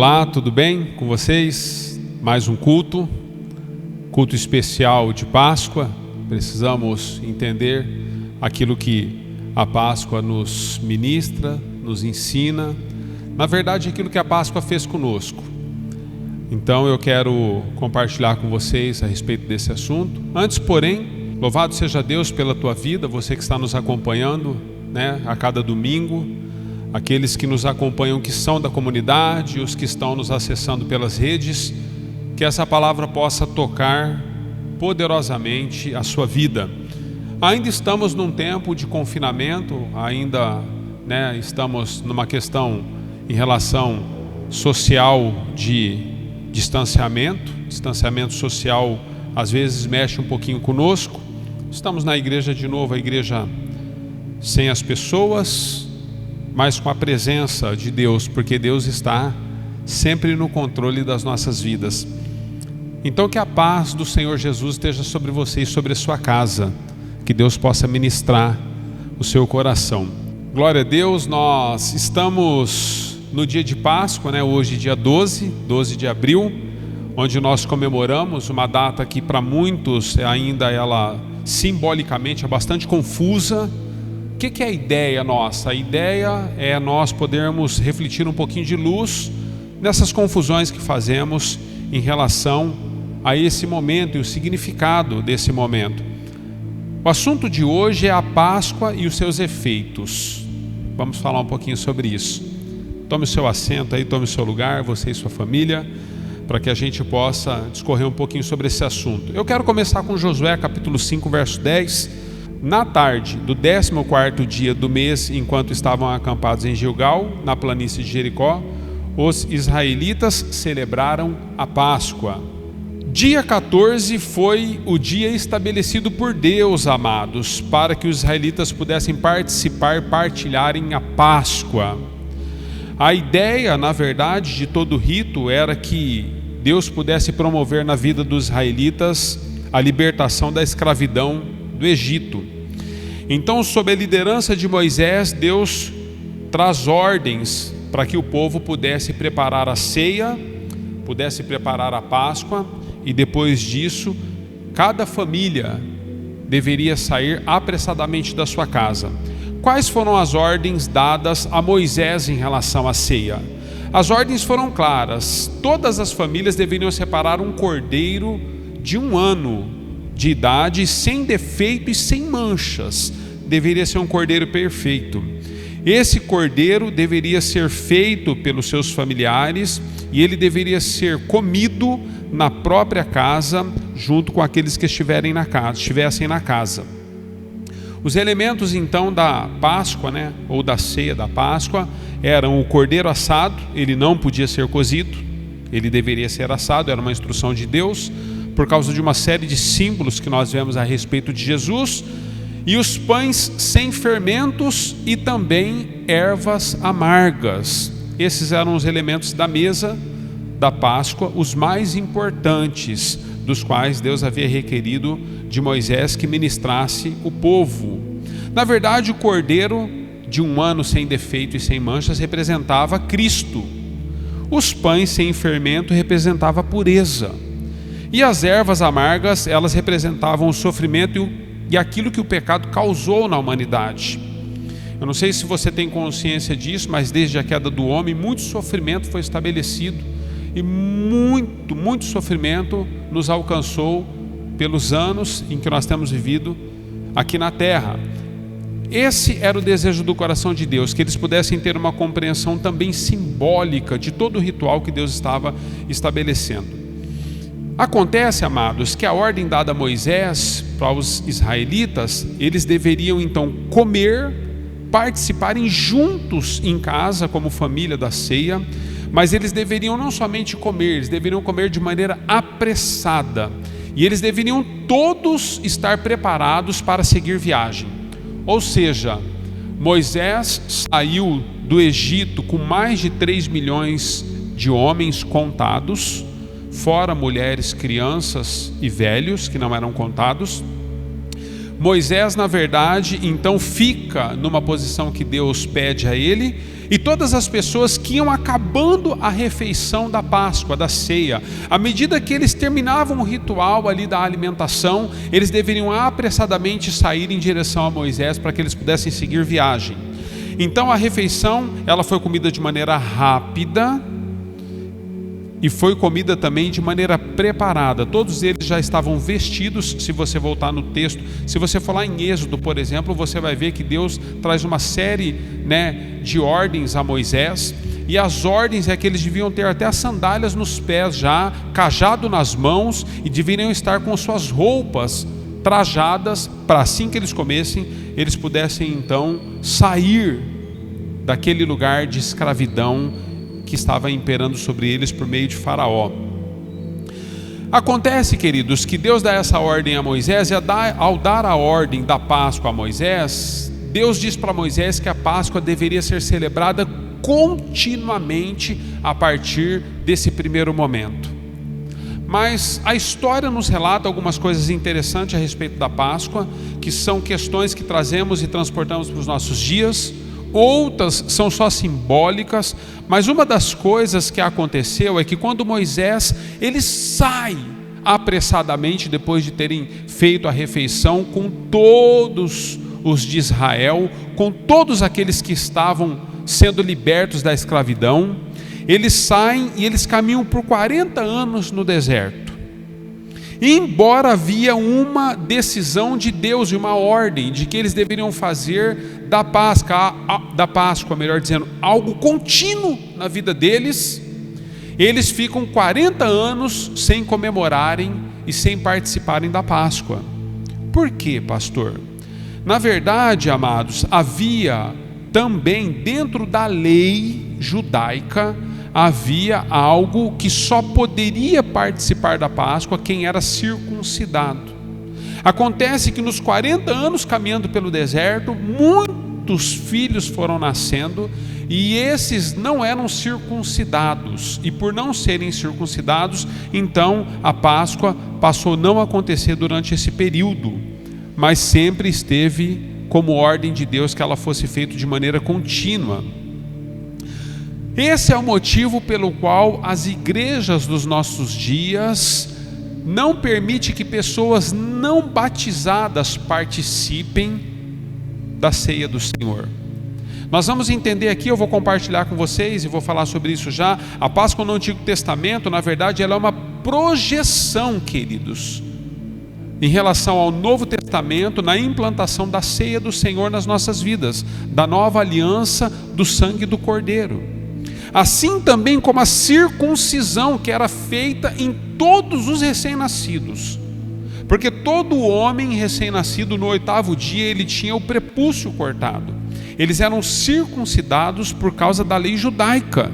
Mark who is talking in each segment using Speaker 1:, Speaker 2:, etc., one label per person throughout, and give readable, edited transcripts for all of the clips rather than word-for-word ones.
Speaker 1: Olá, tudo bem com vocês? Mais um culto especial de Páscoa. Precisamos entender aquilo que a Páscoa nos ministra, nos ensina. Na verdade, aquilo que a Páscoa fez conosco. Então eu quero compartilhar com vocês a respeito desse assunto. Antes, porém, louvado seja Deus pela tua vida, você que está nos acompanhando, a cada domingo, aqueles que nos acompanham que são da comunidade, os que estão nos acessando pelas redes, que essa palavra possa tocar poderosamente a sua vida. Ainda estamos num tempo de confinamento, ainda estamos numa questão em relação social de distanciamento social às vezes mexe um pouquinho conosco. Estamos na igreja de novo, a igreja sem as pessoas, mas com a presença de Deus, porque Deus está sempre no controle das nossas vidas. Então que a paz do Senhor Jesus esteja sobre você e sobre a sua casa, que Deus possa ministrar o seu coração. Glória a Deus. Nós estamos no dia de Páscoa, hoje dia 12 de abril, onde nós comemoramos uma data que para muitos ainda ela simbolicamente é bastante confusa. O que é a ideia nossa? A ideia é nós podermos refletir um pouquinho de luz nessas confusões que fazemos em relação a esse momento e o significado desse momento. O assunto de hoje é a Páscoa e os seus efeitos. Vamos falar um pouquinho sobre isso. Tome o seu assento aí, tome o seu lugar, você e sua família, para que a gente possa discorrer um pouquinho sobre esse assunto. Eu quero começar com Josué capítulo 5, verso 10. Na tarde do 14º dia do mês, enquanto estavam acampados em Gilgal, na planície de Jericó, os israelitas celebraram a Páscoa. Dia 14 foi o dia estabelecido por Deus, amados, para que os israelitas pudessem participar, partilharem a Páscoa. A ideia, na verdade, de todo o rito era que Deus pudesse promover na vida dos israelitas a libertação da escravidão do Egito. Então, sob a liderança de Moisés, Deus traz ordens para que o povo pudesse preparar a ceia, pudesse preparar a Páscoa, e depois disso, cada família deveria sair apressadamente da sua casa. Quais foram as ordens dadas a Moisés em relação à ceia? As ordens foram claras. Todas as famílias deveriam separar um cordeiro de 1 ano de idade, sem defeito e sem manchas. Deveria ser um cordeiro perfeito. Esse cordeiro deveria ser feito pelos seus familiares e ele deveria ser comido na própria casa, junto com aqueles que estivessem na casa. Os elementos então da Páscoa, ou da ceia da Páscoa, eram o cordeiro assado. Ele não podia ser cozido, ele deveria ser assado, era uma instrução de Deus, por causa de uma série de símbolos que nós vemos a respeito de Jesus, e os pães sem fermentos e também ervas amargas. Esses eram os elementos da mesa da Páscoa, os mais importantes, dos quais Deus havia requerido de Moisés que ministrasse o povo. Na verdade, o cordeiro de 1 ano sem defeito e sem manchas representava Cristo. Os pães sem fermento representavam a pureza. E as ervas amargas, elas representavam o sofrimento e aquilo que o pecado causou na humanidade. Eu não sei se você tem consciência disso, mas desde a queda do homem, muito sofrimento foi estabelecido. E muito sofrimento nos alcançou pelos anos em que nós temos vivido aqui na terra. Esse era o desejo do coração de Deus, que eles pudessem ter uma compreensão também simbólica de todo o ritual que Deus estava estabelecendo. Acontece, amados, que a ordem dada a Moisés para os israelitas, eles deveriam então comer, participarem juntos em casa como família da ceia, mas eles deveriam não somente comer, eles deveriam comer de maneira apressada, e eles deveriam todos estar preparados para seguir viagem. Ou seja, Moisés saiu do Egito com mais de 3 milhões de homens contados, fora mulheres, crianças e velhos que não eram contados. Moisés, na verdade, então fica numa posição que Deus pede a ele, e todas as pessoas que iam acabando a refeição da Páscoa, da ceia, à medida que eles terminavam o ritual ali da alimentação, eles deveriam apressadamente sair em direção a Moisés para que eles pudessem seguir viagem. Então a refeição, ela foi comida de maneira rápida, e foi comida também de maneira preparada. Todos eles já estavam vestidos. Se você voltar no texto, se você for lá em Êxodo, por exemplo, você vai ver que Deus traz uma série, de ordens a Moisés. E as ordens é que eles deviam ter até as sandálias nos pés já, cajado nas mãos, e deveriam estar com suas roupas trajadas, para assim que eles comessem, eles pudessem então sair daquele lugar de escravidão que estava imperando sobre eles por meio de Faraó. Acontece, queridos, que Deus dá essa ordem a Moisés, e ao dar a ordem da Páscoa a Moisés, Deus diz para Moisés que a Páscoa deveria ser celebrada continuamente a partir desse primeiro momento. Mas a história nos relata algumas coisas interessantes a respeito da Páscoa, que são questões que trazemos e transportamos para os nossos dias. Outras são só simbólicas, mas uma das coisas que aconteceu é que quando Moisés ele sai apressadamente depois de terem feito a refeição com todos os de Israel, com todos aqueles que estavam sendo libertos da escravidão, eles saem e eles caminham por 40 anos no deserto. E embora havia uma decisão de Deus e uma ordem de que eles deveriam fazer da Páscoa, melhor dizendo, algo contínuo na vida deles, eles ficam 40 anos sem comemorarem e sem participarem da Páscoa. Por quê, pastor? Na verdade, amados, havia também dentro da lei judaica, havia algo que só poderia participar da Páscoa quem era circuncidado. Acontece que nos 40 anos caminhando pelo deserto, muitos filhos foram nascendo, e esses não eram circuncidados, e por não serem circuncidados, então a Páscoa passou a não acontecer durante esse período, mas sempre esteve como ordem de Deus que ela fosse feita de maneira contínua. Esse é o motivo pelo qual as igrejas dos nossos dias não permitem que pessoas não batizadas participem da ceia do Senhor. Nós vamos entender aqui, eu vou compartilhar com vocês e vou falar sobre isso já. A Páscoa no Antigo Testamento, na verdade, ela é uma projeção, queridos, em relação ao Novo Testamento, na implantação da ceia do Senhor nas nossas vidas, da nova aliança do sangue do Cordeiro. Assim também como a circuncisão que era feita em todos os recém-nascidos, porque todo homem recém-nascido no 8º dia ele tinha o prepúcio cortado, eles eram circuncidados por causa da lei judaica.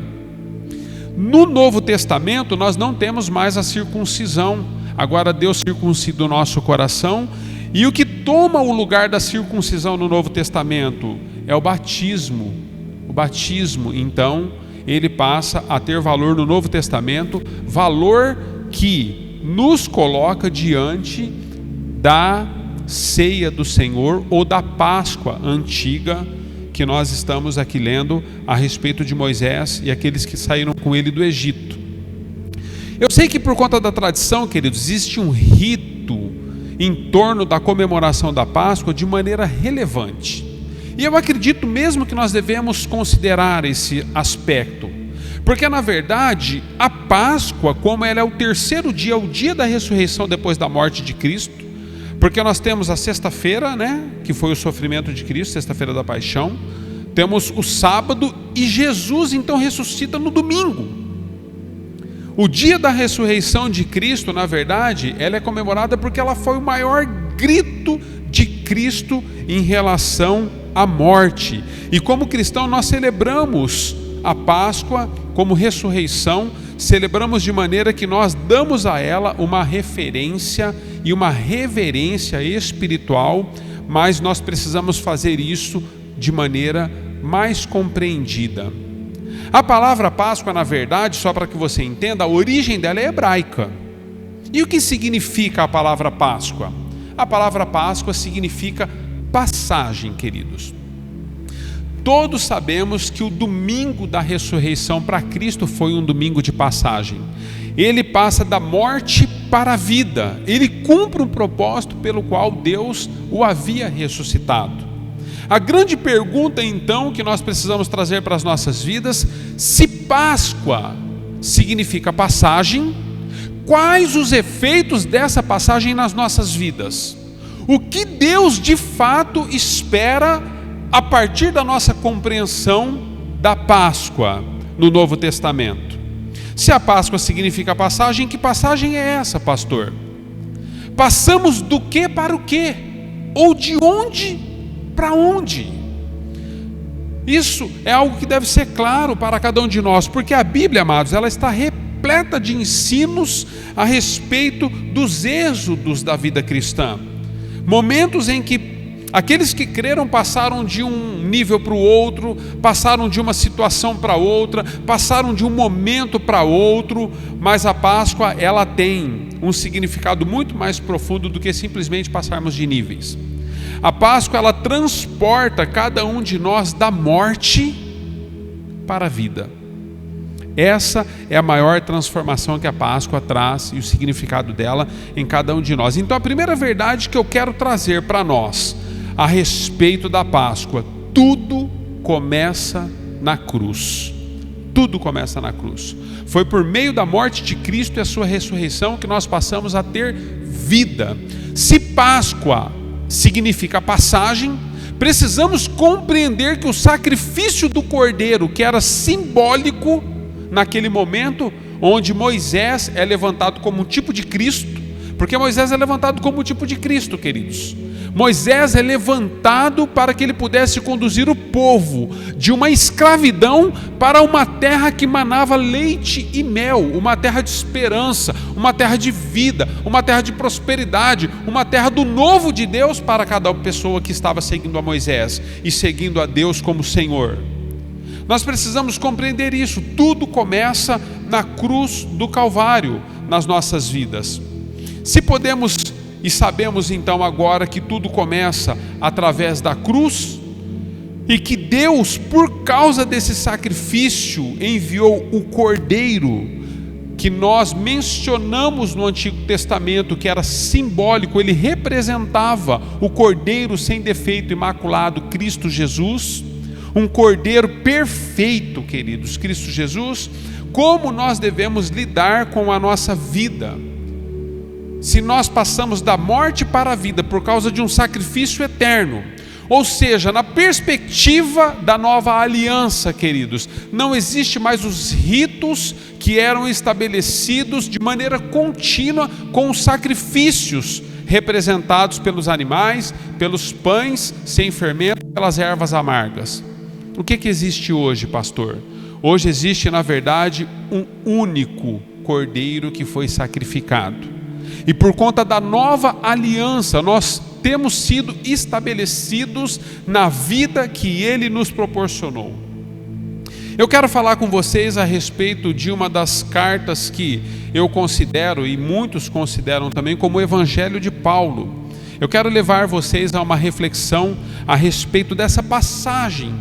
Speaker 1: No Novo Testamento nós não temos mais a circuncisão, agora Deus circuncida o nosso coração, e o que toma o lugar da circuncisão no Novo Testamento é o batismo. O batismo, então, ele passa a ter valor no Novo Testamento, valor que nos coloca diante da ceia do Senhor ou da Páscoa antiga que nós estamos aqui lendo a respeito de Moisés e aqueles que saíram com ele do Egito. Eu sei que por conta da tradição, queridos, existe um rito em torno da comemoração da Páscoa de maneira relevante. E eu acredito mesmo que nós devemos considerar esse aspecto, porque na verdade a Páscoa, como ela é o terceiro dia, o dia da ressurreição depois da morte de Cristo, porque nós temos a sexta-feira, que foi o sofrimento de Cristo, sexta-feira da paixão, temos o sábado e Jesus então ressuscita no domingo. O dia da ressurreição de Cristo, na verdade, ela é comemorada porque ela foi o maior grito de Cristo em relação à morte. E como cristão nós celebramos a Páscoa como ressurreição, celebramos de maneira que nós damos a ela uma referência e uma reverência espiritual, mas nós precisamos fazer isso de maneira mais compreendida. A palavra Páscoa, na verdade, só para que você entenda, a origem dela é hebraica. E o que significa a palavra Páscoa? A palavra Páscoa significa passagem, queridos. Todos sabemos que o domingo da ressurreição para Cristo foi um domingo de passagem. Ele passa da morte para a vida. Ele cumpre um propósito pelo qual Deus o havia ressuscitado. A grande pergunta, então, que nós precisamos trazer para as nossas vidas: se Páscoa significa passagem, quais os efeitos dessa passagem nas nossas vidas? O que Deus de fato espera a partir da nossa compreensão da Páscoa no Novo Testamento? Se a Páscoa significa passagem, que passagem é essa, pastor? Passamos do que para o que? Ou de onde para onde? Isso é algo que deve ser claro para cada um de nós, porque a Bíblia, amados, ela está repleta de ensinos a respeito dos êxodos da vida cristã. Momentos em que aqueles que creram passaram de um nível para o outro, passaram de uma situação para outra, passaram de um momento para outro, mas a Páscoa, ela tem um significado muito mais profundo do que simplesmente passarmos de níveis. A Páscoa, ela transporta cada um de nós da morte para a vida. Essa é a maior transformação que a Páscoa traz e o significado dela em cada um de nós. Então, a primeira verdade que eu quero trazer para nós a respeito da Páscoa: tudo começa na cruz. Tudo começa na cruz. Foi por meio da morte de Cristo e a sua ressurreição que nós passamos a ter vida. Se Páscoa significa passagem, precisamos compreender que o sacrifício do Cordeiro, que era simbólico naquele momento, onde Moisés é levantado como um tipo de Cristo, porque Moisés é levantado como um tipo de Cristo, queridos. Moisés é levantado para que ele pudesse conduzir o povo de uma escravidão para uma terra que manava leite e mel, uma terra de esperança, uma terra de vida, uma terra de prosperidade, uma terra do novo de Deus para cada pessoa que estava seguindo a Moisés e seguindo a Deus como Senhor. Nós precisamos compreender isso. Tudo começa na cruz do Calvário nas nossas vidas. Se podemos e sabemos então agora que tudo começa através da cruz, e que Deus, por causa desse sacrifício, enviou o Cordeiro, que nós mencionamos no Antigo Testamento, que era simbólico, ele representava o Cordeiro sem defeito, imaculado, Cristo Jesus, um Cordeiro perfeito, queridos, Cristo Jesus. Como nós devemos lidar com a nossa vida? Se nós passamos da morte para a vida por causa de um sacrifício eterno, ou seja, na perspectiva da nova aliança, queridos, não existe mais os ritos que eram estabelecidos de maneira contínua com os sacrifícios representados pelos animais, pelos pães sem fermento, pelas ervas amargas. O que existe hoje, pastor? Hoje existe, na verdade, um único cordeiro que foi sacrificado. E por conta da nova aliança, nós temos sido estabelecidos na vida que Ele nos proporcionou. Eu quero falar com vocês a respeito de uma das cartas que eu considero, e muitos consideram também, como o Evangelho de Paulo. Eu quero levar vocês a uma reflexão a respeito dessa passagem.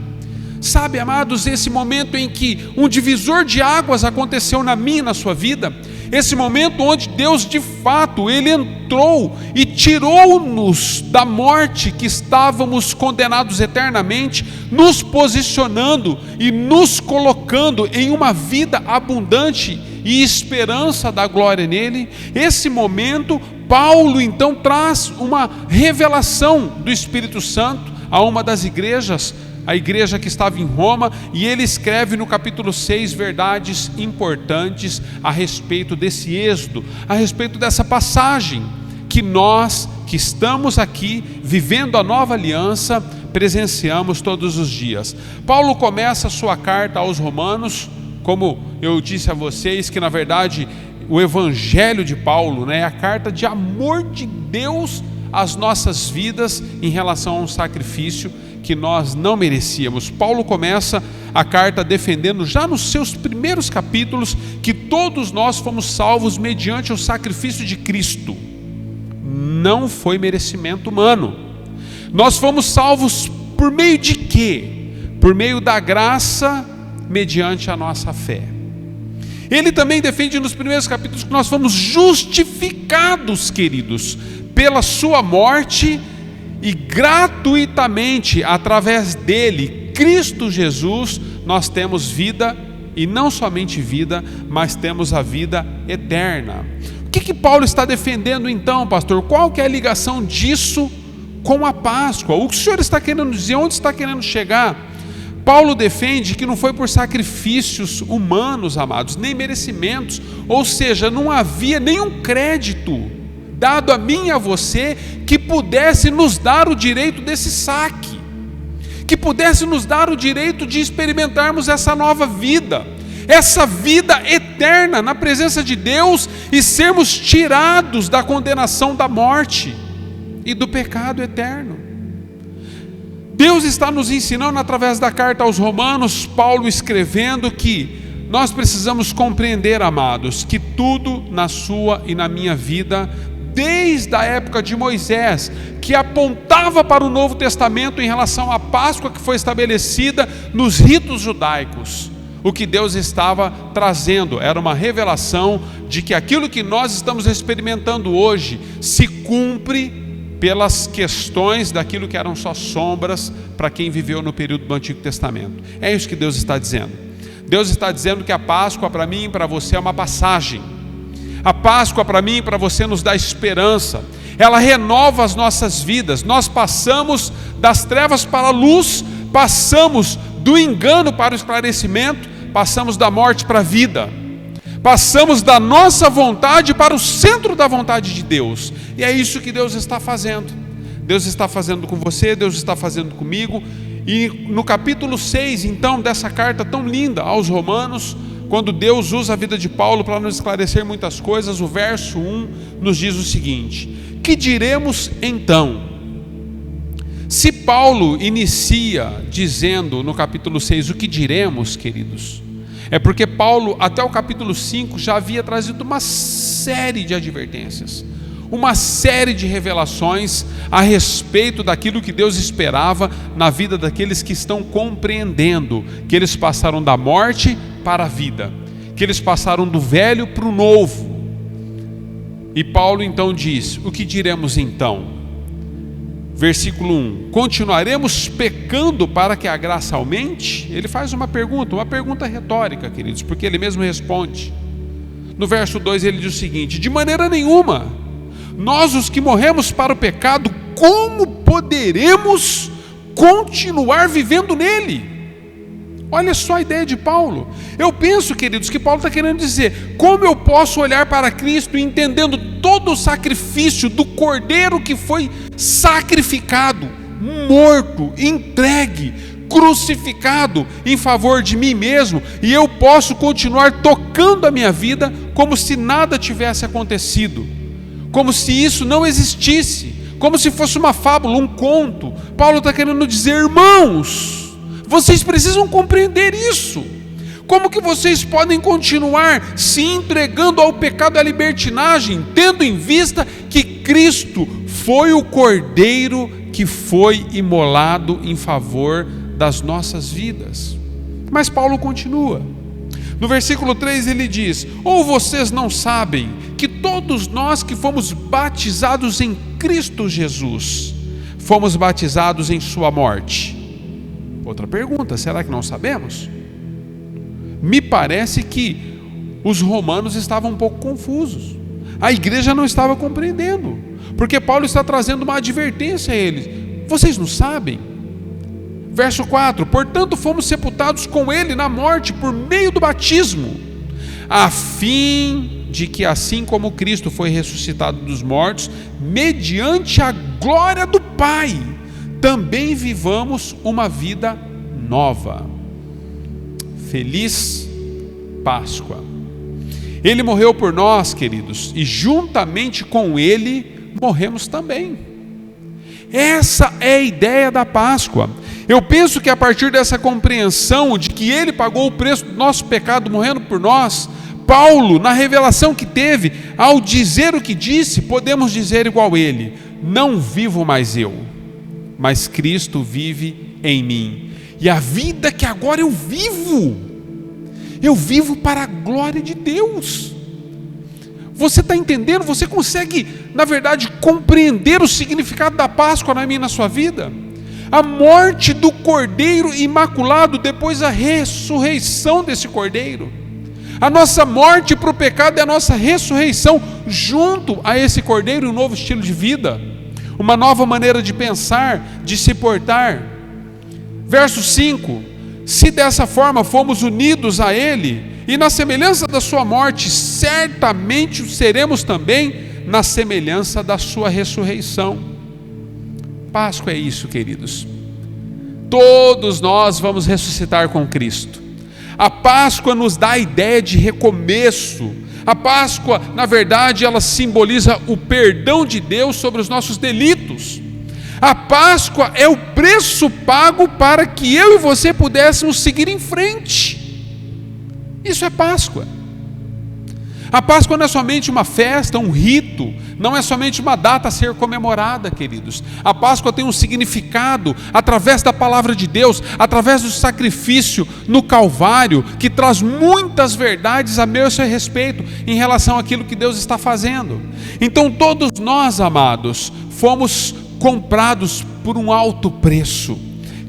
Speaker 1: Sabe, amados, esse momento em que um divisor de águas aconteceu na minha e na sua vida, esse momento onde Deus de fato, Ele entrou e tirou-nos da morte que estávamos condenados eternamente, nos posicionando e nos colocando em uma vida abundante e esperança da glória nele. Esse momento, Paulo então traz uma revelação do Espírito Santo a uma das igrejas, a igreja que estava em Roma, e ele escreve no capítulo 6 verdades importantes a respeito desse êxodo, a respeito dessa passagem que nós que estamos aqui vivendo a nova aliança presenciamos todos os dias. Paulo começa a sua carta aos Romanos, como eu disse a vocês, que na verdade o Evangelho de Paulo, é a carta de amor de Deus às nossas vidas em relação a um sacrifício que nós não merecíamos. Paulo começa a carta defendendo, já nos seus primeiros capítulos, que todos nós fomos salvos mediante o sacrifício de Cristo. não foi merecimento humano. Nós fomos salvos por meio de quê? Por meio da graça, mediante a nossa fé. Ele também defende nos primeiros capítulos que nós fomos justificados, queridos, pela sua morte, e gratuitamente, através dele, Cristo Jesus, nós temos vida, e não somente vida, mas temos a vida eterna. O que Paulo está defendendo então, pastor? Qual que é a ligação disso com a Páscoa? O que o senhor está querendo dizer? Onde está querendo chegar? Paulo defende que não foi por sacrifícios humanos, amados, nem merecimentos, ou seja, não havia nenhum crédito dado a mim e a você que pudesse nos dar o direito desse saque, que pudesse nos dar o direito de experimentarmos essa nova vida, essa vida eterna na presença de Deus e sermos tirados da condenação da morte e do pecado eterno. Deus está nos ensinando através da carta aos Romanos, Paulo escrevendo que nós precisamos compreender, amados, que tudo na sua e na minha vida, desde a época de Moisés, que apontava para o Novo Testamento em relação à Páscoa que foi estabelecida nos ritos judaicos, o que Deus estava trazendo era uma revelação de que aquilo que nós estamos experimentando hoje se cumpre pelas questões daquilo que eram só sombras para quem viveu no período do Antigo Testamento. É isso que Deus está dizendo. Deus está dizendo que a Páscoa para mim e para você é uma passagem. A Páscoa para mim e para você nos dá esperança. Ela renova as nossas vidas. Nós passamos das trevas para a luz, passamos do engano para o esclarecimento, passamos da morte para a vida. Passamos da nossa vontade para o centro da vontade de Deus. E é isso que Deus está fazendo. Deus está fazendo com você, Deus está fazendo comigo. E no capítulo 6, então, dessa carta tão linda aos Romanos, quando Deus usa a vida de Paulo para nos esclarecer muitas coisas, o verso 1 nos diz o seguinte: que diremos então? Se Paulo inicia dizendo no capítulo 6 o que diremos, queridos, é porque Paulo, até o capítulo 5, já havia trazido uma série de advertências, uma série de revelações a respeito daquilo que Deus esperava na vida daqueles que estão compreendendo que eles passaram da morte para a vida, que eles passaram do velho para o novo. E Paulo então diz: o que diremos então? Versículo 1: continuaremos pecando para que a graça aumente? Ele faz uma pergunta retórica, queridos, porque ele mesmo responde. No verso 2 ele diz o seguinte: de maneira nenhuma. Nós, os que morremos para o pecado, como poderemos continuar vivendo nele? Olha só a ideia de Paulo. Eu penso, queridos, que Paulo está querendo dizer: como eu posso olhar para Cristo entendendo todo o sacrifício do Cordeiro que foi sacrificado, morto, entregue, crucificado em favor de mim mesmo, e eu posso continuar tocando a minha vida como se nada tivesse acontecido, como se isso não existisse, como se fosse uma fábula, um conto. Paulo está querendo dizer: irmãos, vocês precisam compreender isso. Como que vocês podem continuar se entregando ao pecado e à libertinagem, tendo em vista que Cristo foi o Cordeiro que foi imolado em favor das nossas vidas? Mas Paulo continua. No versículo 3 ele diz: ou vocês não sabem que todos nós que fomos batizados em Cristo Jesus, fomos batizados em sua morte? Outra pergunta: será que não sabemos? Me parece que os romanos estavam um pouco confusos. A igreja não estava compreendendo, porque Paulo está trazendo uma advertência a eles: vocês não sabem? Verso 4: portanto fomos sepultados com ele na morte por meio do batismo, a fim de que assim como Cristo foi ressuscitado dos mortos, mediante a glória do Pai, também vivamos uma vida nova. Feliz Páscoa. Ele morreu por nós, queridos, e juntamente com ele morremos também. Essa é a ideia da Páscoa. Eu penso que a partir dessa compreensão de que ele pagou o preço do nosso pecado morrendo por nós, Paulo, na revelação que teve, ao dizer o que disse, podemos dizer igual ele: não vivo mais eu, mas Cristo vive em mim. E a vida que agora eu vivo para a glória de Deus. Você está entendendo? Você consegue, na verdade, compreender o significado da Páscoa na minha e na sua vida? A morte do Cordeiro Imaculado, depois a ressurreição desse Cordeiro. A nossa morte para o pecado é a nossa ressurreição junto a esse Cordeiro, um novo estilo de vida, uma nova maneira de pensar, de se portar. Verso 5: se dessa forma fomos unidos a Ele, e na semelhança da sua morte, certamente o seremos também na semelhança da sua ressurreição. Páscoa é isso, queridos. Todos nós vamos ressuscitar com Cristo. A Páscoa nos dá a ideia de recomeço. A Páscoa, na verdade, ela simboliza o perdão de Deus sobre os nossos delitos. A Páscoa é o preço pago para que eu e você pudéssemos seguir em frente. Isso é Páscoa. A Páscoa não é somente uma festa, um rito, não é somente uma data a ser comemorada, queridos. A Páscoa tem um significado através da palavra de Deus, através do sacrifício no Calvário, que traz muitas verdades a meu e seu respeito em relação àquilo que Deus está fazendo. Então todos nós, amados, fomos comprados por um alto preço,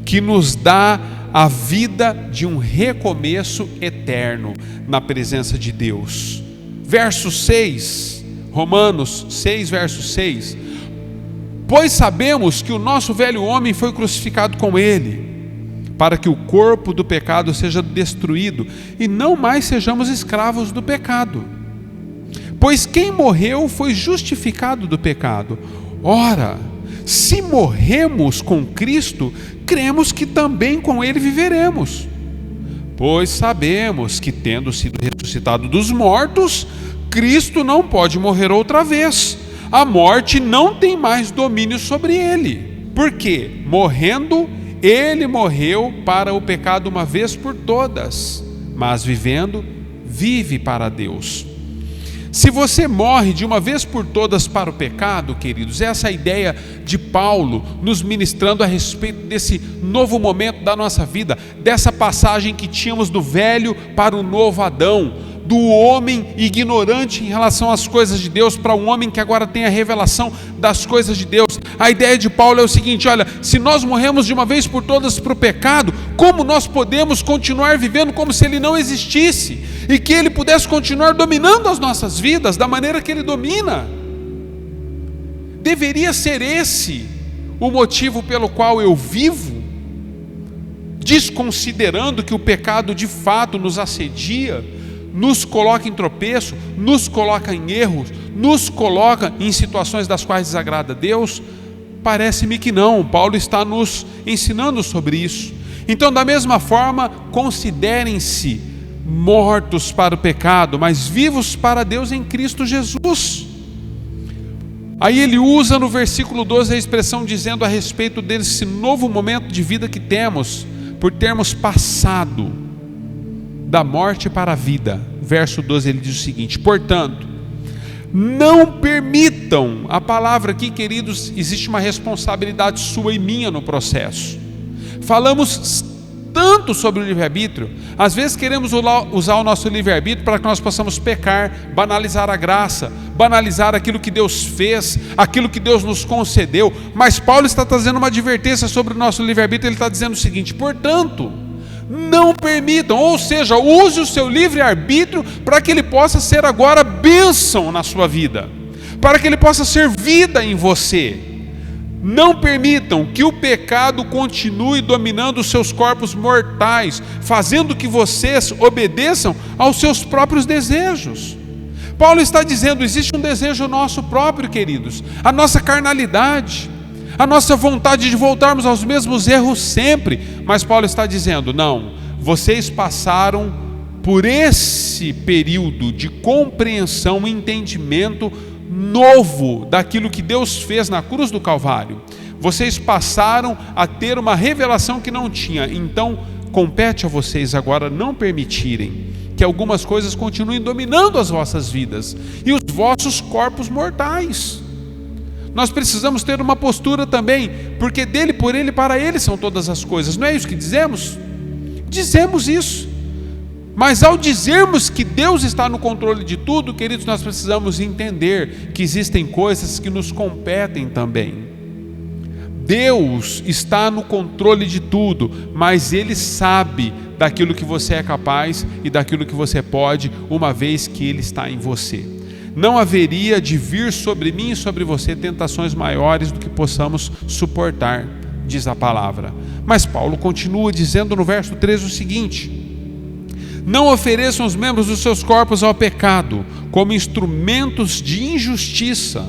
Speaker 1: que nos dá a vida de um recomeço eterno na presença de Deus. Verso 6, Romanos 6, verso 6: pois sabemos que o nosso velho homem foi crucificado com ele, para que o corpo do pecado seja destruído, e não mais sejamos escravos do pecado. Pois quem morreu foi justificado do pecado. Ora, se morremos com Cristo, cremos que também com Ele viveremos. Pois sabemos que, tendo sido ressuscitado dos mortos, Cristo não pode morrer outra vez. A morte não tem mais domínio sobre Ele. Porque, morrendo, Ele morreu para o pecado uma vez por todas, mas vivendo, vive para Deus. Se você morre de uma vez por todas para o pecado, queridos, essa é a ideia de Paulo nos ministrando a respeito desse novo momento da nossa vida, dessa passagem que tínhamos do velho para o novo Adão, do homem ignorante em relação às coisas de Deus para um homem que agora tem a revelação das coisas de Deus. A ideia de Paulo é o seguinte: olha, se nós morremos de uma vez por todas para o pecado, como nós podemos continuar vivendo como se ele não existisse e que ele pudesse continuar dominando as nossas vidas da maneira que ele domina? Deveria ser esse o motivo pelo qual eu vivo, desconsiderando que o pecado de fato nos assedia, nos coloca em tropeço, nos coloca em erros, nos coloca em situações das quais desagrada a Deus? Parece-me que não. Paulo está nos ensinando sobre isso. Então, da mesma forma, considerem-se mortos para o pecado, mas vivos para Deus em Cristo Jesus. Aí ele usa no versículo 12 a expressão dizendo a respeito desse novo momento de vida que temos, por termos passado da morte para a vida. Verso 12 ele diz o seguinte: portanto, não permitam. A palavra aqui, queridos, existe uma responsabilidade sua e minha no processo. Falamos tanto sobre o livre-arbítrio, às vezes queremos usar o nosso livre-arbítrio para que nós possamos pecar, banalizar a graça, banalizar aquilo que Deus fez, aquilo que Deus nos concedeu. Mas Paulo está trazendo uma advertência sobre o nosso livre-arbítrio. Ele está dizendo o seguinte: portanto, não permitam, ou seja, use o seu livre-arbítrio para que ele possa ser agora bênção na sua vida, para que ele possa ser vida em você. Não permitam que o pecado continue dominando os seus corpos mortais, fazendo que vocês obedeçam aos seus próprios desejos. Paulo está dizendo, existe um desejo nosso próprio, queridos, a nossa carnalidade, a nossa vontade de voltarmos aos mesmos erros sempre. Mas Paulo está dizendo, não, vocês passaram por esse período de compreensão e entendimento novo daquilo que Deus fez na cruz do Calvário. Vocês passaram a ter uma revelação que não tinha. Então compete a vocês agora não permitirem que algumas coisas continuem dominando as vossas vidas e os vossos corpos mortais. Nós precisamos ter uma postura também, porque dele, por ele, para ele são todas as coisas. Não é isso que dizemos? Dizemos isso. Mas ao dizermos que Deus está no controle de tudo, queridos, nós precisamos entender que existem coisas que nos competem também. Deus está no controle de tudo, mas Ele sabe daquilo que você é capaz e daquilo que você pode, uma vez que Ele está em você. Não haveria de vir sobre mim e sobre você tentações maiores do que possamos suportar, diz a palavra. Mas Paulo continua dizendo no verso 13 o seguinte: não ofereçam os membros dos seus corpos ao pecado como instrumentos de injustiça.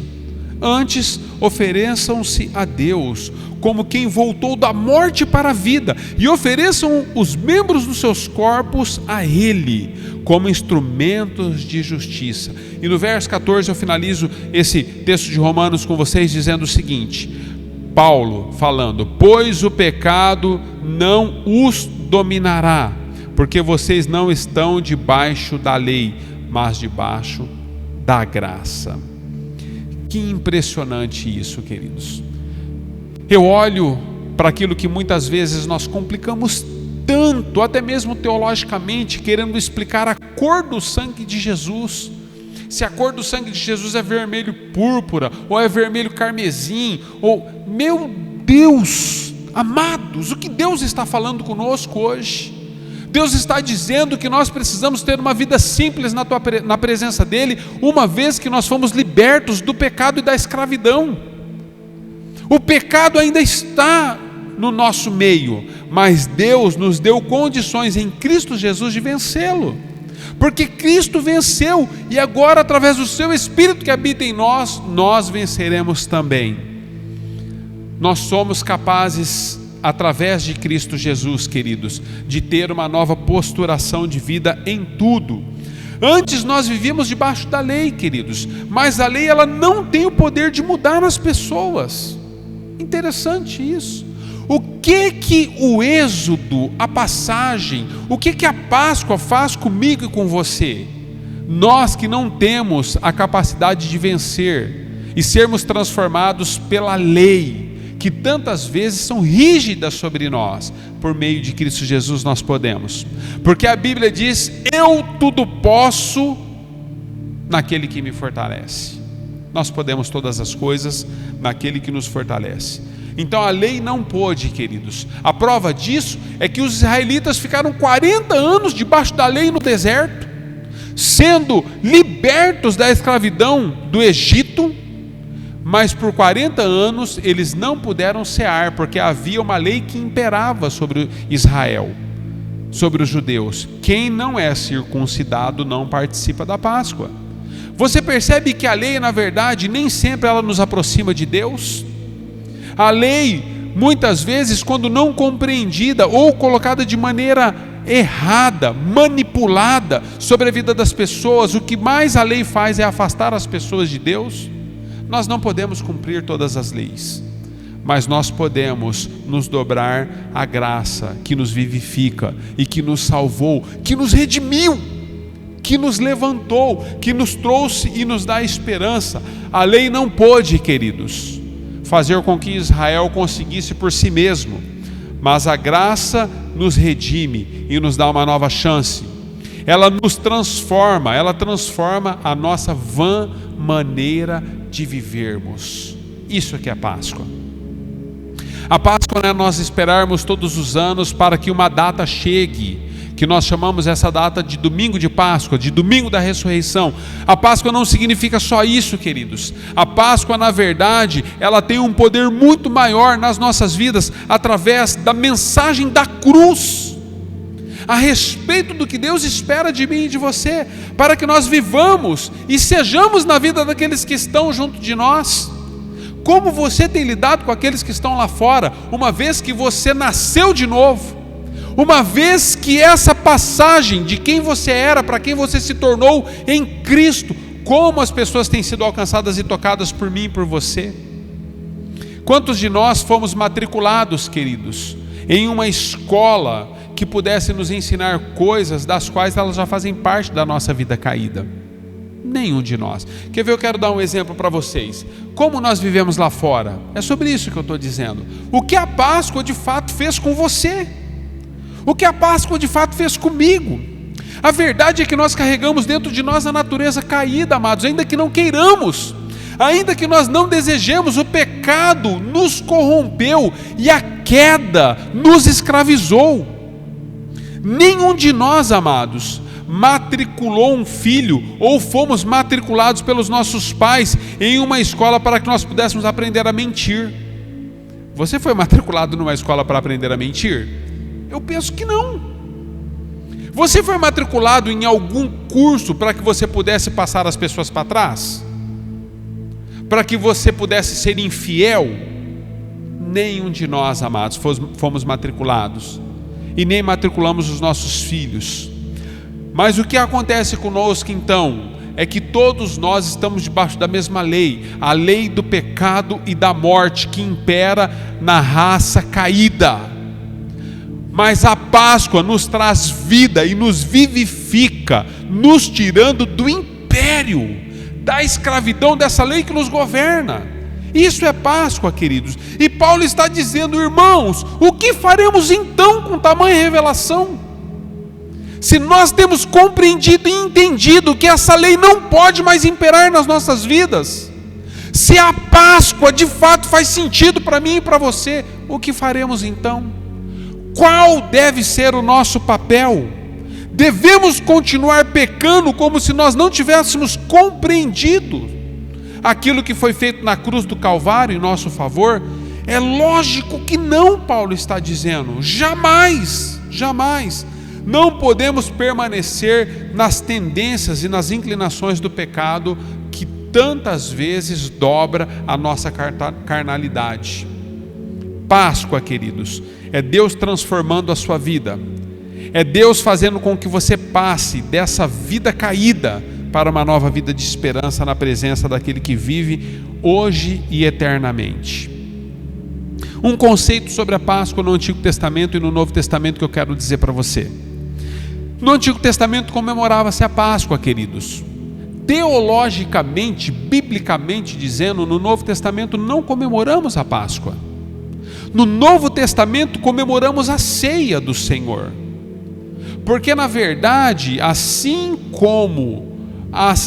Speaker 1: Antes, ofereçam-se a Deus como quem voltou da morte para a vida, e ofereçam os membros dos seus corpos a Ele como instrumentos de justiça. E no verso 14 eu finalizo esse texto de Romanos com vocês dizendo o seguinte: Paulo falando: pois o pecado não os dominará, porque vocês não estão debaixo da lei, mas debaixo da graça. Que impressionante isso, queridos. Eu olho para aquilo que muitas vezes nós complicamos tanto, até mesmo teologicamente, querendo explicar a cor do sangue de Jesus. Se a cor do sangue de Jesus é vermelho púrpura, ou é vermelho carmesim, ou... Meu Deus, amados, o que Deus está falando conosco hoje? Deus está dizendo que nós precisamos ter uma vida simples na presença dEle, uma vez que nós fomos libertos do pecado e da escravidão. O pecado ainda está no nosso meio, mas Deus nos deu condições em Cristo Jesus de vencê-lo, porque Cristo venceu, e agora através do seu Espírito que habita em nós, nós venceremos também. Nós somos capazes, através de Cristo Jesus, queridos, de ter uma nova posturação de vida em tudo. Antes nós vivíamos debaixo da lei, queridos, mas a lei ela não tem o poder de mudar as pessoas. Interessante isso. O que o Êxodo, a passagem, o que a Páscoa faz comigo e com você? Nós que não temos a capacidade de vencer e sermos transformados pela lei, que tantas vezes são rígidas sobre nós, por meio de Cristo Jesus nós podemos, porque a Bíblia diz: eu tudo posso naquele que me fortalece. Nós podemos todas as coisas naquele que nos fortalece. Então a lei não pôde, queridos. A prova disso é que os israelitas ficaram 40 anos debaixo da lei no deserto, sendo libertos da escravidão do Egito, mas por 40 anos eles não puderam cear, porque havia uma lei que imperava sobre Israel, sobre os judeus: quem não é circuncidado não participa da Páscoa. Você percebe que a lei, na verdade, nem sempre ela nos aproxima de Deus. A lei, muitas vezes, quando não compreendida ou colocada de maneira errada, manipulada sobre a vida das pessoas, o que mais a lei faz é afastar as pessoas de Deus. Nós não podemos cumprir todas as leis, mas nós podemos nos dobrar à graça que nos vivifica e que nos salvou, que nos redimiu, que nos levantou, que nos trouxe e nos dá esperança. A lei não pôde, queridos, fazer com que Israel conseguisse por si mesmo, mas a graça nos redime e nos dá uma nova chance. Ela nos transforma, ela transforma a nossa vã maneira de vivermos. Isso é que é a Páscoa. A Páscoa não é nós esperarmos todos os anos para que uma data chegue, que nós chamamos essa data de domingo de Páscoa, de domingo da ressurreição. A Páscoa não significa só isso, queridos. A Páscoa, na verdade, ela tem um poder muito maior nas nossas vidas, através da mensagem da cruz, a respeito do que Deus espera de mim e de você, para que nós vivamos e sejamos na vida daqueles que estão junto de nós. Como você tem lidado com aqueles que estão lá fora, uma vez que você nasceu de novo? Uma vez que essa passagem de quem você era para quem você se tornou em Cristo, como as pessoas têm sido alcançadas e tocadas por mim e por você? Quantos de nós fomos matriculados, queridos, em uma escola que pudesse nos ensinar coisas das quais elas já fazem parte da nossa vida caída. Nenhum de nós. Quer ver? Eu quero dar um exemplo para vocês. Como nós vivemos lá fora? É sobre isso que eu estou dizendo. O que a Páscoa de fato fez com você? O que a Páscoa de fato fez comigo? A verdade é que nós carregamos dentro de nós a natureza caída, amados, ainda que não queiramos, ainda que nós não desejemos, o pecado nos corrompeu e a queda nos escravizou. Nenhum de nós, amados, matriculou um filho ou fomos matriculados pelos nossos pais em uma escola para que nós pudéssemos aprender a mentir. Você foi matriculado numa escola para aprender a mentir? Eu penso que não. Você foi matriculado em algum curso para que você pudesse passar as pessoas para trás? Para que você pudesse ser infiel? Nenhum de nós, amados, fomos matriculados. E nem matriculamos os nossos filhos. Mas o que acontece conosco então é que todos nós estamos debaixo da mesma lei, a lei do pecado e da morte que impera na raça caída. Mas a Páscoa nos traz vida e nos vivifica, nos tirando do império, da escravidão dessa lei que nos governa. Isso é Páscoa, queridos. E Paulo está dizendo: irmãos, o que faremos então com tamanha revelação? Se nós temos compreendido e entendido que essa lei não pode mais imperar nas nossas vidas, se a Páscoa de fato faz sentido para mim e para você, o que faremos então? Qual deve ser o nosso papel? Devemos continuar pecando como se nós não tivéssemos compreendido aquilo que foi feito na cruz do Calvário em nosso favor? É lógico que não, Paulo está dizendo. Jamais, jamais. Não podemos permanecer nas tendências e nas inclinações do pecado que tantas vezes dobra a nossa carnalidade. Páscoa, queridos, é Deus transformando a sua vida. É Deus fazendo com que você passe dessa vida caída para uma nova vida de esperança na presença daquele que vive hoje e eternamente. Um conceito sobre a Páscoa no Antigo Testamento e no Novo Testamento que eu quero dizer para você. No Antigo Testamento comemorava-se a Páscoa, queridos. Teologicamente, biblicamente dizendo, no Novo Testamento não comemoramos a Páscoa. No Novo Testamento comemoramos a ceia do Senhor. Porque na verdade, assim como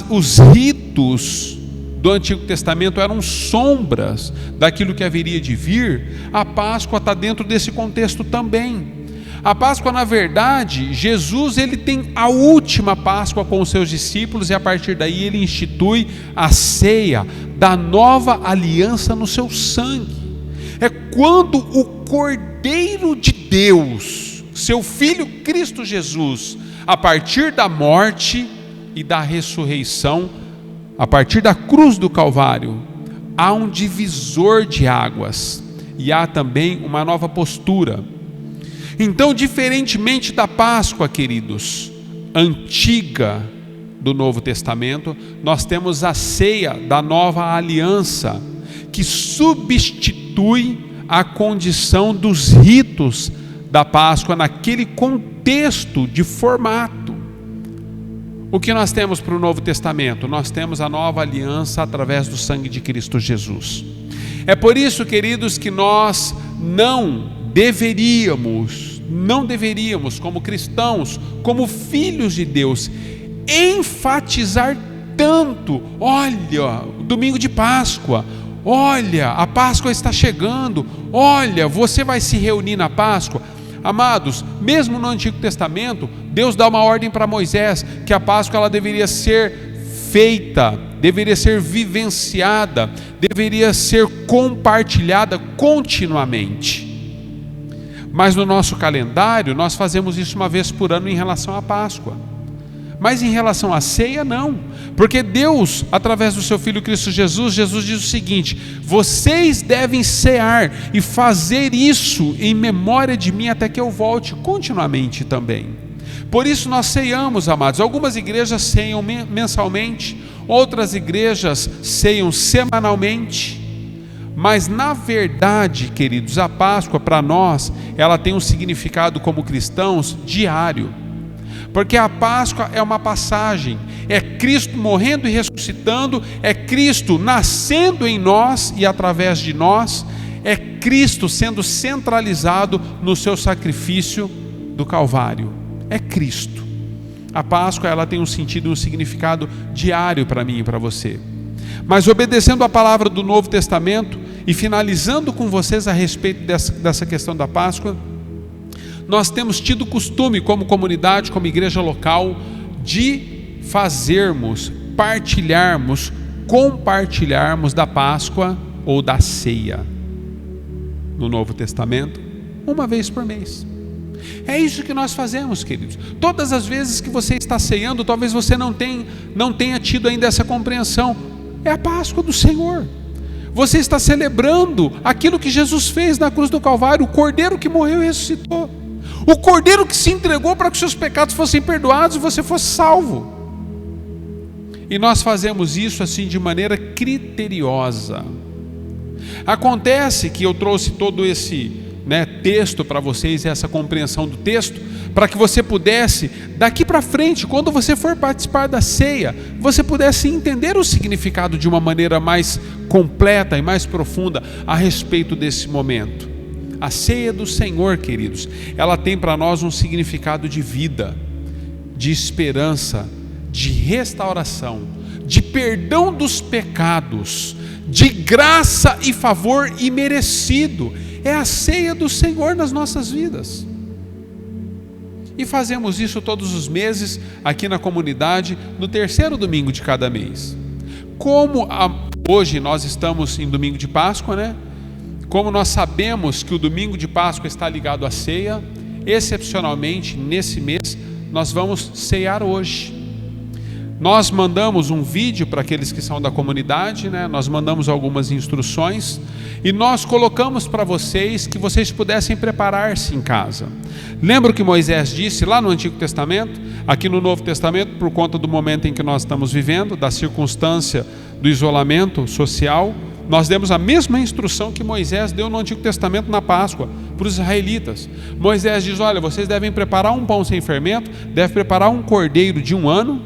Speaker 1: os ritos do Antigo Testamento eram sombras daquilo que haveria de vir, a Páscoa está dentro desse contexto também. A Páscoa, na verdade, Jesus ele tem a última Páscoa com os seus discípulos e a partir daí ele institui a ceia da nova aliança no seu sangue. É quando o Cordeiro de Deus, seu Filho Cristo Jesus, a partir da morte e da ressurreição, a partir da cruz do Calvário, há um divisor de águas e há também uma nova postura. Então, diferentemente da Páscoa, queridos, antiga do Novo Testamento, nós temos a ceia da nova aliança, que substitui a condição dos ritos da Páscoa naquele contexto de formato. O que nós temos para o Novo Testamento? Nós temos a nova aliança através do sangue de Cristo Jesus. É por isso, queridos, que nós não deveríamos, como cristãos, como filhos de Deus, enfatizar tanto, olha, o domingo de Páscoa, olha, a Páscoa está chegando, olha, você vai se reunir na Páscoa. Amados, mesmo no Antigo Testamento, Deus dá uma ordem para Moisés, que a Páscoa ela deveria ser feita, deveria ser vivenciada, deveria ser compartilhada continuamente. Mas no nosso calendário, nós fazemos isso uma vez por ano em relação à Páscoa. Mas em relação à ceia, não. Porque Deus, através do seu Filho Cristo Jesus, Jesus diz o seguinte: vocês devem cear e fazer isso em memória de mim até que eu volte, continuamente também. Por isso nós ceiamos, amados. Algumas igrejas ceiam mensalmente, outras igrejas ceiam semanalmente. Mas na verdade, queridos, a Páscoa para nós, ela tem um significado como cristãos diário. Porque a Páscoa é uma passagem, é Cristo morrendo e ressuscitando, é Cristo nascendo em nós e através de nós, é Cristo sendo centralizado no seu sacrifício do Calvário. É Cristo. A Páscoa, ela tem um sentido e um significado diário para mim e para você. Mas obedecendo a palavra do Novo Testamento e finalizando com vocês a respeito dessa questão da Páscoa, nós temos tido costume como comunidade, como igreja local, de fazermos, compartilharmos da Páscoa ou da ceia no Novo Testamento, uma vez por mês. É isso que nós fazemos, queridos. Todas as vezes que você está ceando, talvez você não tenha tido ainda essa compreensão. É a Páscoa do Senhor. Você está celebrando aquilo que Jesus fez na cruz do Calvário, o Cordeiro que morreu e ressuscitou. O Cordeiro que se entregou para que seus pecados fossem perdoados e você fosse salvo. E nós fazemos isso assim de maneira criteriosa. Acontece que eu trouxe todo esse texto para vocês, essa compreensão do texto, para que você pudesse, daqui para frente, quando você for participar da ceia, você pudesse entender o significado de uma maneira mais completa e mais profunda a respeito desse momento. A ceia do Senhor, queridos, ela tem para nós um significado de vida, de esperança, de restauração, de perdão dos pecados, de graça e favor imerecido. É a ceia do Senhor nas nossas vidas. E fazemos isso todos os meses aqui na comunidade, no terceiro domingo de cada mês. Hoje nós estamos em domingo de Páscoa, Como nós sabemos que o domingo de Páscoa está ligado à ceia, excepcionalmente nesse mês nós vamos ceiar hoje. Nós mandamos um vídeo para aqueles que são da comunidade, Nós mandamos algumas instruções e nós colocamos para vocês que vocês pudessem preparar-se em casa. Lembra o que Moisés disse lá no Antigo Testamento? Aqui no Novo Testamento, por conta do momento em que nós estamos vivendo, da circunstância do isolamento social, nós demos a mesma instrução que Moisés deu no Antigo Testamento na Páscoa para os israelitas. Moisés diz: olha, vocês devem preparar um pão sem fermento, devem preparar um cordeiro de 1 ano,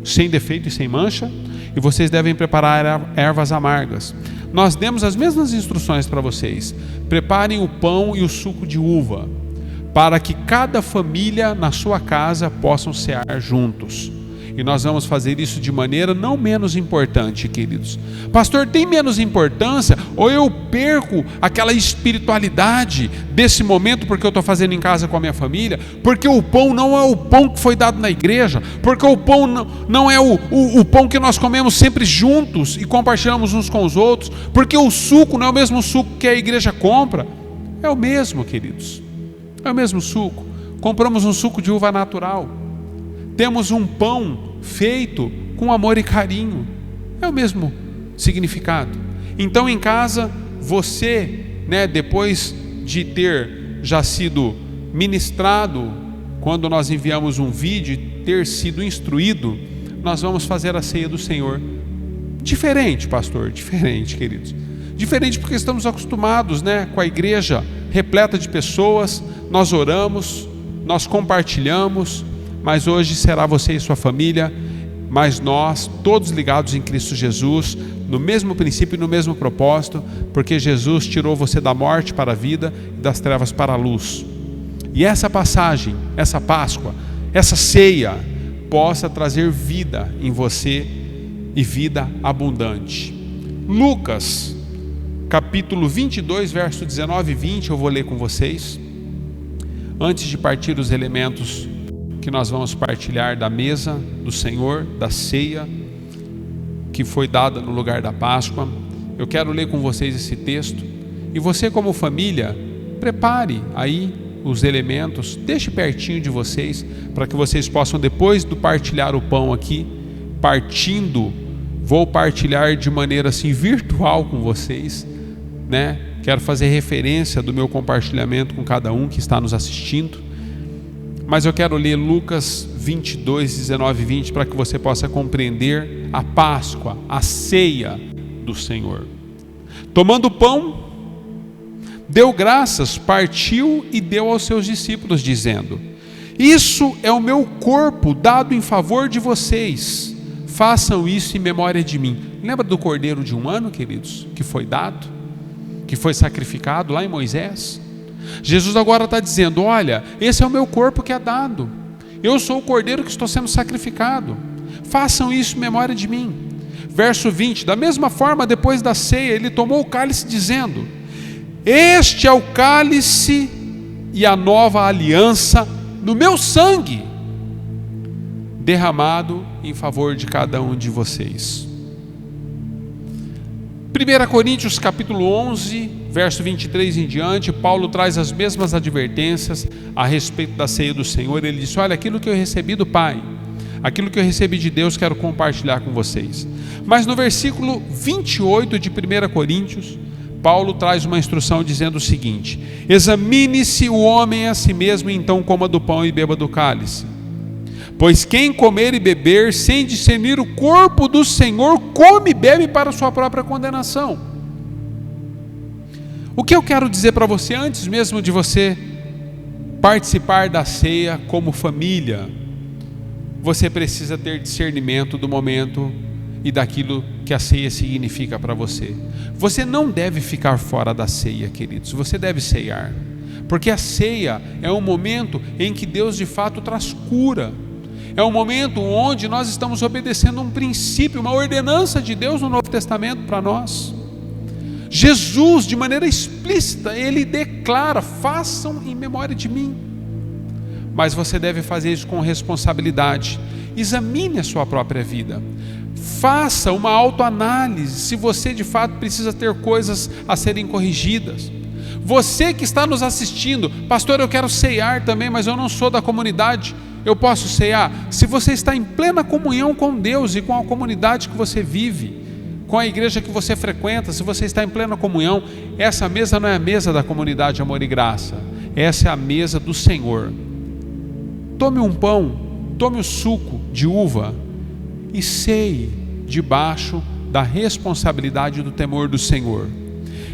Speaker 1: sem defeito e sem mancha, e vocês devem preparar ervas amargas. Nós demos as mesmas instruções para vocês. Preparem o pão e o suco de uva, para que cada família na sua casa possam cear juntos. E nós vamos fazer isso de maneira não menos importante, queridos. Pastor, tem menos importância? Ou eu perco aquela espiritualidade desse momento porque eu estou fazendo em casa com a minha família? Porque o pão não é o pão que foi dado na igreja? Porque o pão não é o pão que nós comemos sempre juntos e compartilhamos uns com os outros? Porque o suco não é o mesmo suco que a igreja compra? É o mesmo, queridos. É o mesmo suco. Compramos um suco de uva natural. Temos um pão feito com amor e carinho. É o mesmo significado. Então em casa, você, depois de ter já sido ministrado, quando nós enviamos um vídeo, ter sido instruído, nós vamos fazer a ceia do Senhor. Diferente, pastor, diferente, queridos. Diferente porque estamos acostumados, com a igreja repleta de pessoas, nós oramos, nós compartilhamos, mas hoje será você e sua família, mas nós, todos ligados em Cristo Jesus, no mesmo princípio e no mesmo propósito, porque Jesus tirou você da morte para a vida e das trevas para a luz. E essa passagem, essa Páscoa, essa ceia, possa trazer vida em você e vida abundante. Lucas, capítulo 22, verso 19 e 20, eu vou ler com vocês, antes de partir os elementos que nós vamos partilhar da mesa do Senhor, da ceia que foi dada no lugar da Páscoa. Eu quero ler com vocês esse texto, e você, como família, prepare aí os elementos, deixe pertinho de vocês, para que vocês possam, depois do partilhar o pão aqui, vou partilhar de maneira assim virtual com vocês, Quero fazer referência do meu compartilhamento com cada um que está nos assistindo. Mas eu quero ler Lucas 22, 19 e 20 para que você possa compreender a Páscoa, a ceia do Senhor. Tomando o pão, deu graças, partiu e deu aos seus discípulos, dizendo: isso é o meu corpo dado em favor de vocês, façam isso em memória de mim. Lembra do cordeiro de 1 ano, queridos, que foi dado, que foi sacrificado lá em Moisés? Jesus agora está dizendo: olha, esse é o meu corpo que é dado, eu sou o cordeiro que estou sendo sacrificado, façam isso em memória de mim. Verso 20, da mesma forma, depois da ceia, ele tomou o cálice, dizendo: este é o cálice e a nova aliança no meu sangue, derramado em favor de cada um de vocês. 1 Coríntios capítulo 11, verso 23 em diante, Paulo traz as mesmas advertências a respeito da ceia do Senhor. Ele diz: olha, aquilo que eu recebi do Pai, aquilo que eu recebi de Deus, quero compartilhar com vocês. Mas no versículo 28 de 1 Coríntios, Paulo traz uma instrução dizendo o seguinte: examine-se o homem a si mesmo, e então coma do pão e beba do cálice. Pois quem comer e beber sem discernir o corpo do Senhor, come e bebe para sua própria condenação. O que eu quero dizer para você, antes mesmo de você participar da ceia como família, você precisa ter discernimento do momento e daquilo que a ceia significa para você. Você não deve ficar fora da ceia, queridos, você deve ceiar, porque a ceia é um momento em que Deus de fato traz cura, é um momento onde nós estamos obedecendo um princípio, uma ordenança de Deus no Novo Testamento para nós. Jesus, de maneira explícita, ele declara: façam em memória de mim. Mas você deve fazer isso com responsabilidade. Examine a sua própria vida, faça uma autoanálise, se você de fato precisa ter coisas a serem corrigidas. Você que está nos assistindo: pastor, eu quero ceiar também, mas eu não sou da comunidade, eu posso ceiar? Se você está em plena comunhão com Deus e com a comunidade que você vive, com a igreja que você frequenta, se você está em plena comunhão, essa mesa não é a mesa da comunidade Amor e Graça, essa é a mesa do Senhor. Tome um pão, tome o suco de uva e ceie debaixo da responsabilidade do temor do Senhor.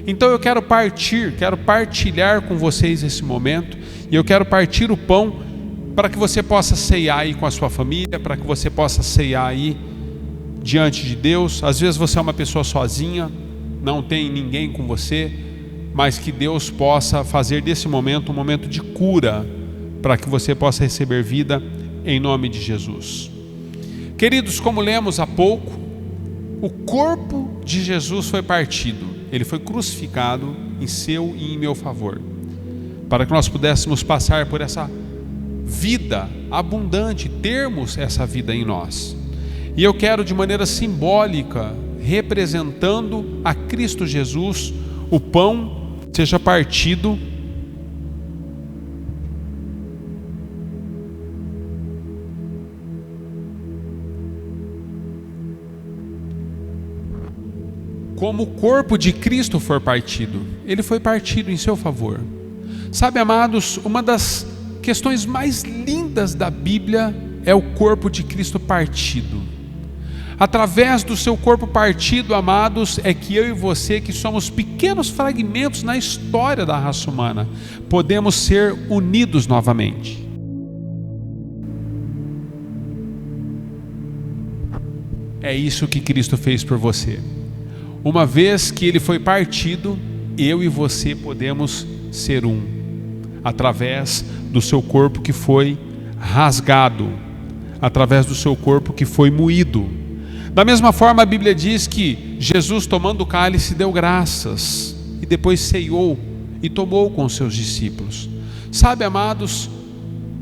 Speaker 1: Então eu quero partilhar com vocês esse momento, e eu quero partir o pão para que você possa ceiar aí com a sua família, para que você possa ceiar aí diante de Deus. Às vezes você é uma pessoa sozinha, não tem ninguém com você, mas que Deus possa fazer desse momento um momento de cura, para que você possa receber vida em nome de Jesus. Queridos, como lemos há pouco, o corpo de Jesus foi partido, ele foi crucificado em seu e em meu favor, para que nós pudéssemos passar por essa vida abundante, termos essa vida em nós. E eu quero, de maneira simbólica, representando a Cristo Jesus, o pão seja partido como o corpo de Cristo for partido. Ele foi partido em seu favor. Sabe, amados, uma das questões mais lindas da Bíblia é o corpo de Cristo partido. Através do seu corpo partido, amados, é que eu e você, que somos pequenos fragmentos na história da raça humana, podemos ser unidos novamente. É isso que Cristo fez por você. Uma vez que ele foi partido, eu e você podemos ser um, através do seu corpo que foi rasgado, através do seu corpo que foi moído. Da mesma forma, a Bíblia diz que Jesus, tomando o cálice, deu graças e depois ceiou e tomou com os seus discípulos. Sabe, amados,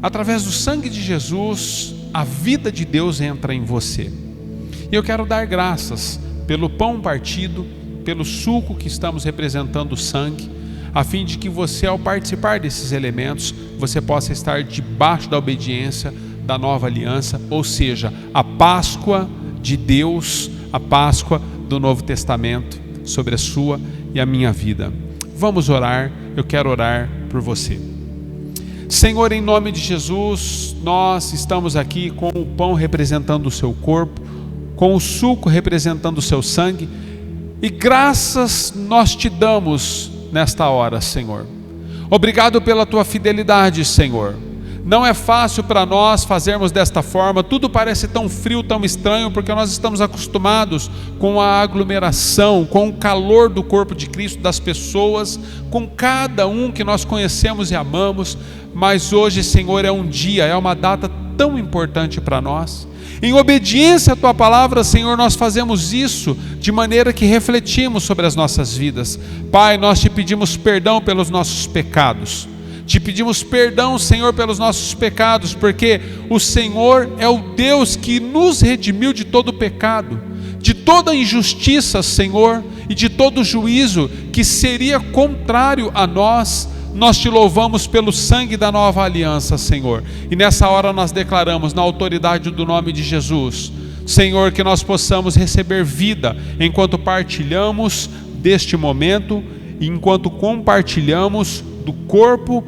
Speaker 1: através do sangue de Jesus, a vida de Deus entra em você. E eu quero dar graças pelo pão partido, pelo suco que estamos representando o sangue, a fim de que você, ao participar desses elementos, você possa estar debaixo da obediência da nova aliança, ou seja, a Páscoa de Deus, a Páscoa do Novo Testamento sobre a sua e a minha vida. Vamos orar, eu quero orar por você. Senhor, em nome de Jesus, nós estamos aqui com o pão representando o seu corpo, com o suco representando o seu sangue, E graças nós te damos nesta hora, Senhor. Obrigado pela tua fidelidade, Senhor. Não é fácil para nós fazermos desta forma, tudo parece tão frio, tão estranho, porque nós estamos acostumados com a aglomeração, com o calor do corpo de Cristo, das pessoas, com cada um que nós conhecemos e amamos, mas hoje, Senhor, é um dia, é uma data tão importante para nós. Em obediência à tua palavra, Senhor, nós fazemos isso de maneira que refletimos sobre as nossas vidas. Pai, nós te pedimos perdão pelos nossos pecados. Te pedimos perdão, Senhor, pelos nossos pecados, porque o Senhor é o Deus que nos redimiu de todo pecado, de toda injustiça, Senhor, e de todo juízo que seria contrário a nós. Nós te louvamos pelo sangue da nova aliança, Senhor. E nessa hora nós declaramos, na autoridade do nome de Jesus, Senhor, que nós possamos receber vida enquanto partilhamos deste momento, enquanto compartilhamos do corpo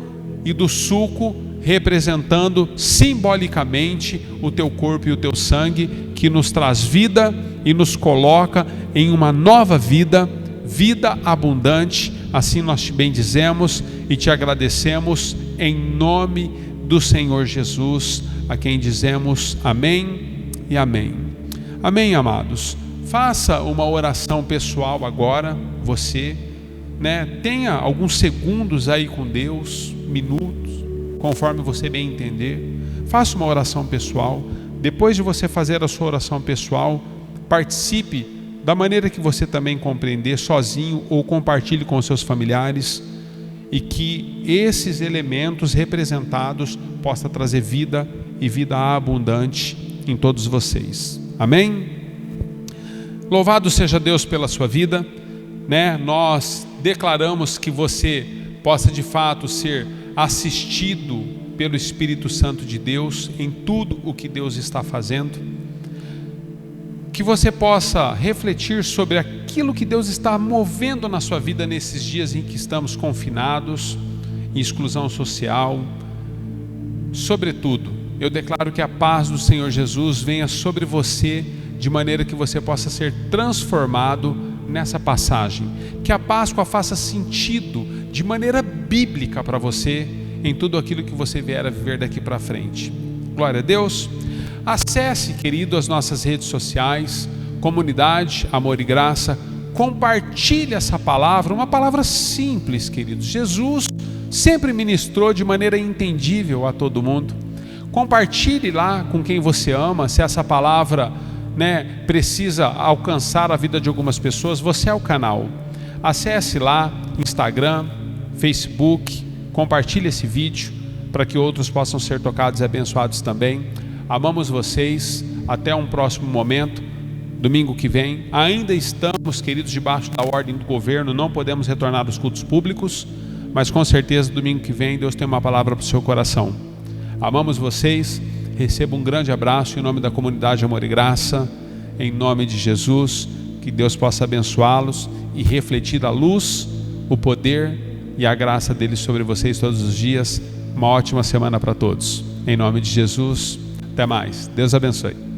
Speaker 1: e do suco, representando simbolicamente o teu corpo e o teu sangue, que nos traz vida e nos coloca em uma nova vida, vida abundante. Assim nós te bendizemos e te agradecemos em nome do Senhor Jesus, a quem dizemos amém e amém. Amém, amados. Faça uma oração pessoal agora, você, tenha alguns segundos aí com Deus, minutos, conforme você bem entender. Faça uma oração pessoal. Depois de você fazer a sua oração pessoal, participe da maneira que você também compreender, sozinho ou compartilhe com seus familiares, e que esses elementos representados possam trazer vida e vida abundante em todos vocês. Amém? Louvado seja Deus pela sua vida, Nós declaramos que você possa de fato ser assistido pelo Espírito Santo de Deus em tudo o que Deus está fazendo, que você possa refletir sobre aquilo que Deus está movendo na sua vida nesses dias em que estamos confinados, em exclusão social. Sobretudo, eu declaro que a paz do Senhor Jesus venha sobre você, de maneira que você possa ser transformado nessa passagem, que a Páscoa faça sentido de maneira bíblica para você, em tudo aquilo que você vier a viver daqui para frente. Glória a Deus. Acesse, querido, as nossas redes sociais, Comunidade Amor e Graça. Compartilhe essa palavra, uma palavra simples, queridos. Jesus sempre ministrou de maneira entendível a todo mundo. Compartilhe lá com quem você ama. Se essa palavra precisa alcançar a vida de algumas pessoas, você é o canal. Acesse lá Instagram, Facebook, compartilhe esse vídeo para que outros possam ser tocados e abençoados também. Amamos vocês, até um próximo momento. Domingo que vem, ainda estamos, queridos, debaixo da ordem do governo, não podemos retornar aos cultos públicos, mas com certeza domingo que vem Deus tem uma palavra para o seu coração. Amamos vocês, receba um grande abraço em nome da Comunidade Amor e Graça, em nome de Jesus, que Deus possa abençoá-los e refletir a luz, o poder e a graça dele sobre vocês todos os dias. Uma ótima semana para todos, em nome de Jesus. Até mais, Deus abençoe.